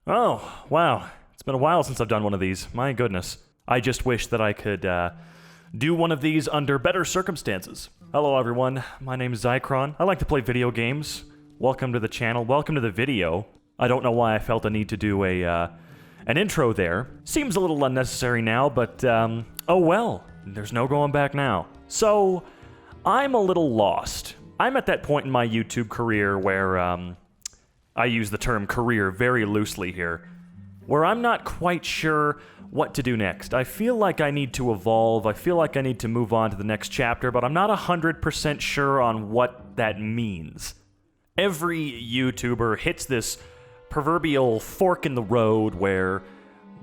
Oh, wow. It's been a while since I've done one of these. My goodness. I just wish that I could do one of these under better circumstances. Hello, everyone. My name is Xycron. I like to play video games. Welcome to the channel. Welcome to the video. I don't know why I felt a need to do an intro there. Seems a little unnecessary now, but oh well. There's no going back now. So, I'm a little lost. I'm at that point in my YouTube career where I use the term career very loosely here, where I'm not quite sure what to do next. I feel like I need to evolve, I feel like I need to move on to the next chapter, but I'm not 100% sure on what that means. Every YouTuber hits this proverbial fork in the road where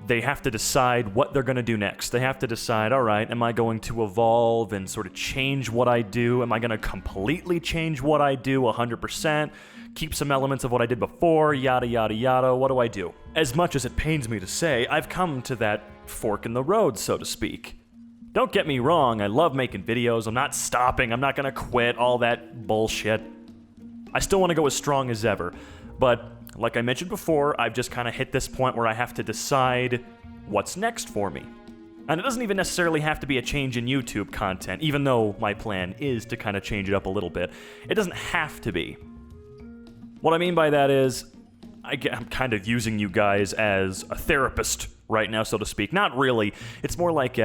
they have to decide what they're going to do next. They have to decide, all right, am I going to evolve and sort of change what I do? Am I going to completely change what I do 100%? Keep some elements of what I did before, yada, yada, yada. What do I do? As much as it pains me to say, I've come to that fork in the road, so to speak. Don't get me wrong, I love making videos. I'm not stopping. I'm not going to quit, all that bullshit. I still want to go as strong as ever. But like I mentioned before, I've just kind of hit this point where I have to decide what's next for me. And it doesn't even necessarily have to be a change in YouTube content, even though my plan is to kind of change it up a little bit. It doesn't have to be. What I mean by that is, I'm kind of using you guys as a therapist right now, so to speak. Not really. It's more like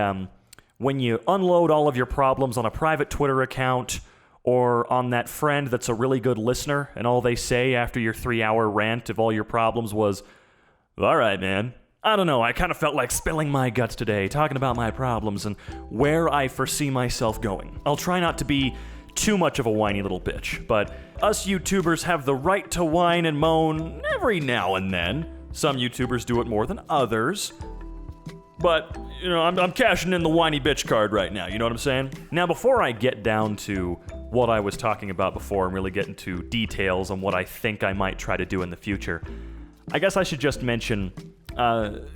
when you unload all of your problems on a private Twitter account or on that friend that's a really good listener, and all they say after your 3-hour rant of all your problems was, all right, man. I don't know, I kind of felt like spilling my guts today, talking about my problems and where I foresee myself going. I'll try not to be too much of a whiny little bitch, but us YouTubers have the right to whine and moan every now and then. Some YouTubers do it more than others. But, you know, I'm cashing in the whiny bitch card right now, you know what I'm saying? Now, before I get down to what I was talking about before and really get into details on what I think I might try to do in the future, I guess I should just mention,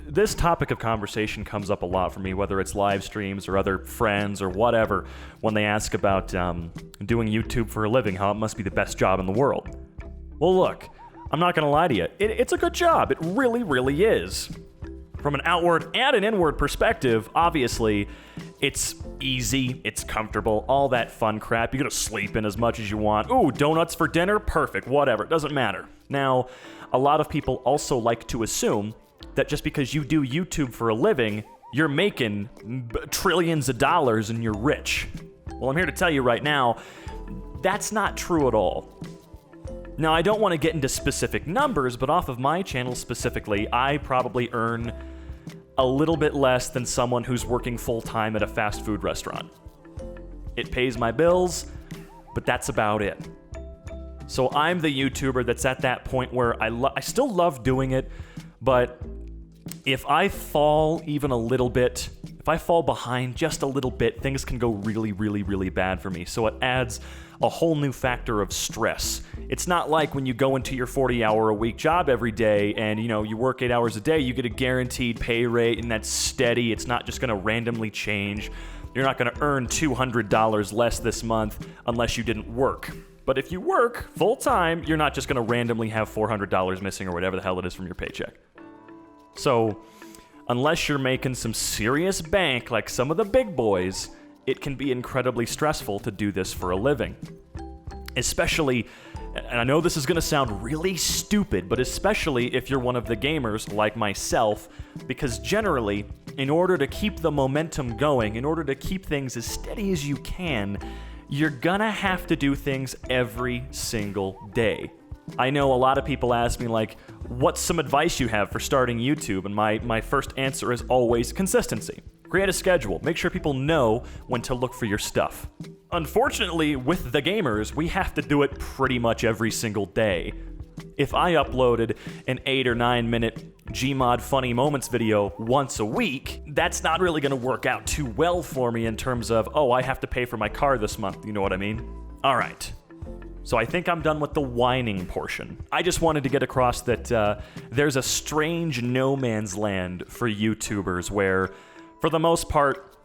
this topic of conversation comes up a lot for me, whether it's live streams or other friends or whatever, when they ask about doing YouTube for a living, how it must be the best job in the world. Well, look, I'm not gonna lie to you, it's a good job, it really, really is. From an outward and an inward perspective, obviously, it's easy, it's comfortable, all that fun crap. You get to sleep in as much as you want. Ooh, donuts for dinner? Perfect, whatever, it doesn't matter. Now, a lot of people also like to assume that just because you do YouTube for a living, you're making trillions of dollars and you're rich. Well, I'm here to tell you right now, that's not true at all. Now, I don't want to get into specific numbers, but off of my channel specifically, I probably earn a little bit less than someone who's working full-time at a fast food restaurant. It pays my bills, but that's about it. So I'm the YouTuber that's at that point where I still love doing it, but if I fall even a little bit, if I fall behind just a little bit, things can go really, really, really bad for me. So it adds a whole new factor of stress. It's not like when you go into your 40-hour-a-week job every day and, you know, you work 8 hours a day, you get a guaranteed pay rate and that's steady. It's not just going to randomly change. You're not going to earn $200 less this month unless you didn't work. But if you work full-time, you're not just going to randomly have $400 missing or whatever the hell it is from your paycheck. So, unless you're making some serious bank like some of the big boys, it can be incredibly stressful to do this for a living. Especially, and I know this is going to sound really stupid, but especially if you're one of the gamers like myself, because generally, in order to keep the momentum going, in order to keep things as steady as you can, you're gonna have to do things every single day. I know a lot of people ask me, like, what's some advice you have for starting YouTube? And my first answer is always consistency. Create a schedule. Make sure people know when to look for your stuff. Unfortunately, with the gamers, we have to do it pretty much every single day. If I uploaded an 8 or 9 minute Gmod Funny Moments video once a week, that's not really going to work out too well for me in terms of, oh, I have to pay for my car this month, you know what I mean? All right. So I think I'm done with the whining portion. I just wanted to get across that there's a strange no man's land for YouTubers where, for the most part,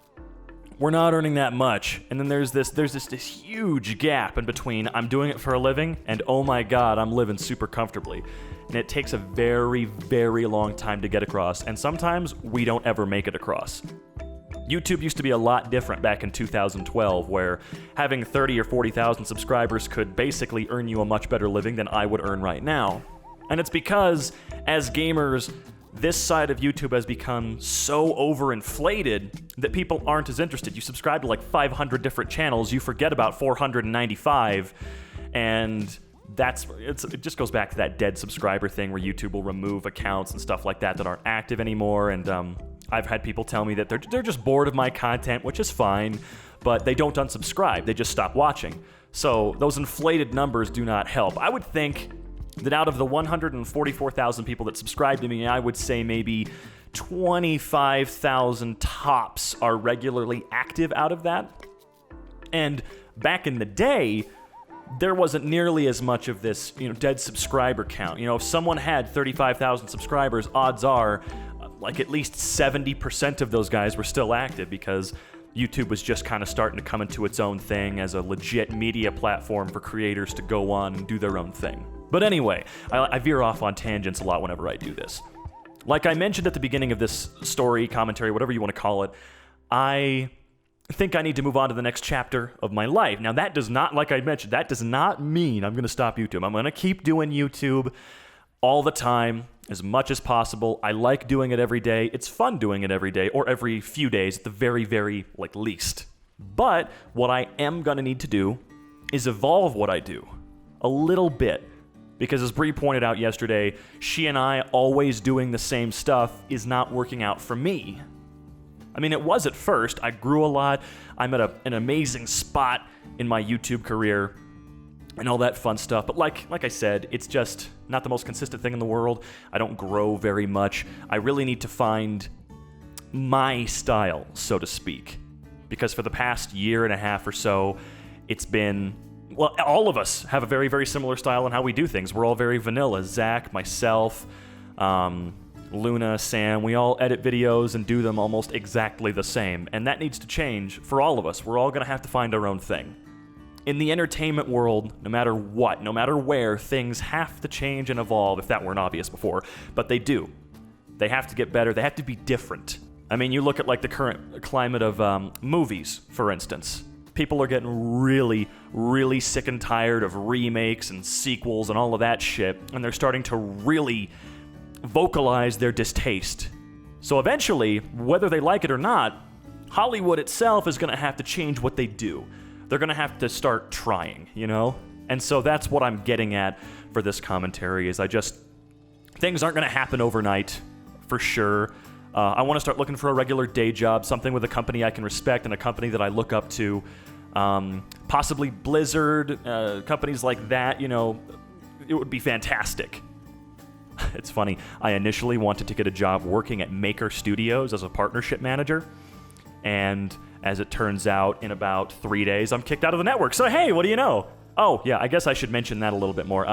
we're not earning that much. And then there's this huge gap in between I'm doing it for a living and oh my god, I'm living super comfortably. And it takes a very, very long time to get across, and sometimes we don't ever make it across. YouTube used to be a lot different back in 2012, where having 30 or 40,000 subscribers could basically earn you a much better living than I would earn right now. And it's because, as gamers, this side of YouTube has become so overinflated that people aren't as interested. You subscribe to like 500 different channels, you forget about 495, and it just goes back to that dead subscriber thing where YouTube will remove accounts and stuff like that aren't active anymore. And I've had people tell me that they're just bored of my content, which is fine, but they don't unsubscribe. They just stop watching. So those inflated numbers do not help. I would think that out of the 144,000 people that subscribe to me, I would say maybe 25,000 tops are regularly active out of that. And back in the day, there wasn't nearly as much of this, dead subscriber count. If someone had 35,000 subscribers, odds are, like at least 70% of those guys were still active because YouTube was just kind of starting to come into its own thing as a legit media platform for creators to go on and do their own thing. But anyway, I veer off on tangents a lot whenever I do this. Like I mentioned at the beginning of this story, commentary, whatever you want to call it, I think I need to move on to the next chapter of my life. Now that does not, like I mentioned, that does not mean I'm going to stop YouTube. I'm going to keep doing YouTube all the time, as much as possible. I like doing it every day. It's fun doing it every day, or every few days at the very, very, least. But what I am going to need to do is evolve what I do a little bit. Because as Bree pointed out yesterday, she and I always doing the same stuff is not working out for me. I mean, it was at first. I grew a lot. I'm at an amazing spot in my YouTube career and all that fun stuff. But like I said, it's just not the most consistent thing in the world. I don't grow very much. I really need to find my style, so to speak. Because for the past year and a half or so, it's been... Well, all of us have a very, very similar style in how we do things. We're all very vanilla. Zach, myself, Luna, Sam, we all edit videos and do them almost exactly the same. And that needs to change for all of us. We're all going to have to find our own thing. In the entertainment world, no matter what, no matter where, things have to change and evolve, if that weren't obvious before. But they do. They have to get better. They have to be different. I mean, you look at the current climate of movies, for instance. People are getting really, really sick and tired of remakes and sequels and all of that shit, and they're starting to really vocalize their distaste. So eventually, whether they like it or not, Hollywood itself is going to have to change what they do. They're going to have to start trying, And so that's what I'm getting at for this commentary, is things aren't going to happen overnight, for sure. I want to start looking for a regular day job, something with a company I can respect and a company that I look up to. Possibly Blizzard, companies like that, it would be fantastic. It's funny, I initially wanted to get a job working at Maker Studios as a partnership manager, and as it turns out, in about 3 days, I'm kicked out of the network. So hey, what do you know? Oh, yeah, I guess I should mention that a little bit more.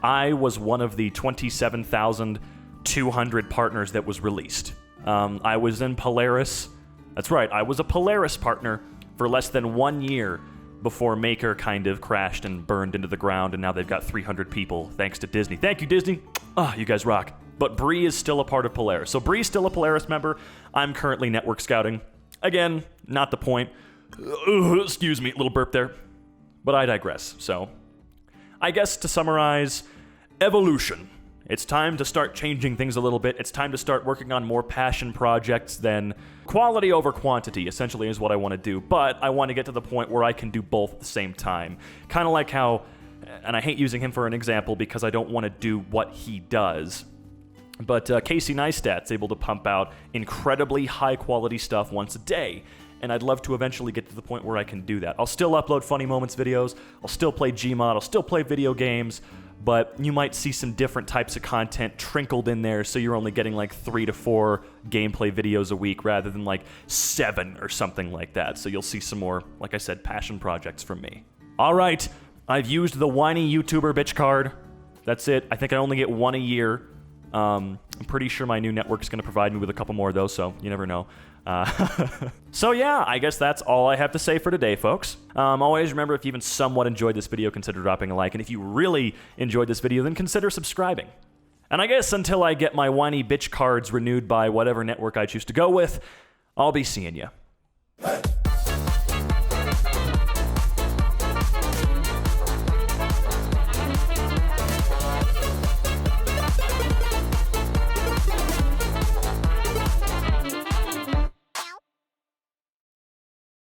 I was one of the 27,200 partners that was released. I was in Polaris. That's right, I was a Polaris partner for less than 1 year before Maker kind of crashed and burned into the ground, and now they've got 300 people, thanks to Disney. Thank you, Disney. You guys rock. But Bree is still a part of Polaris. So Bree's still a Polaris member. I'm currently network scouting. Again, not the point. Excuse me, little burp there. But I digress. So, I guess to summarize, evolution. It's time to start changing things a little bit. It's time to start working on more passion projects than quality over quantity, essentially, is what I want to do. But I want to get to the point where I can do both at the same time. Kind of like how, and I hate using him for an example because I don't want to do what he does, but Casey Neistat's able to pump out incredibly high-quality stuff once a day. And I'd love to eventually get to the point where I can do that. I'll still upload Funny Moments videos, I'll still play Gmod, I'll still play video games, but you might see some different types of content trickled in there, so you're only getting 3 to 4 gameplay videos a week rather than 7 or something like that. So you'll see some more, like I said, passion projects from me. All right, I've used the whiny YouTuber bitch card. That's it. I think I only get one a year. I'm pretty sure my new network is going to provide me with a couple more of those, so you never know. So yeah, I guess that's all I have to say for today, folks. Always remember, if you even somewhat enjoyed this video, consider dropping a like, and if you really enjoyed this video, then consider subscribing. And I guess until I get my whiny bitch cards renewed by whatever network I choose to go with, I'll be seeing ya.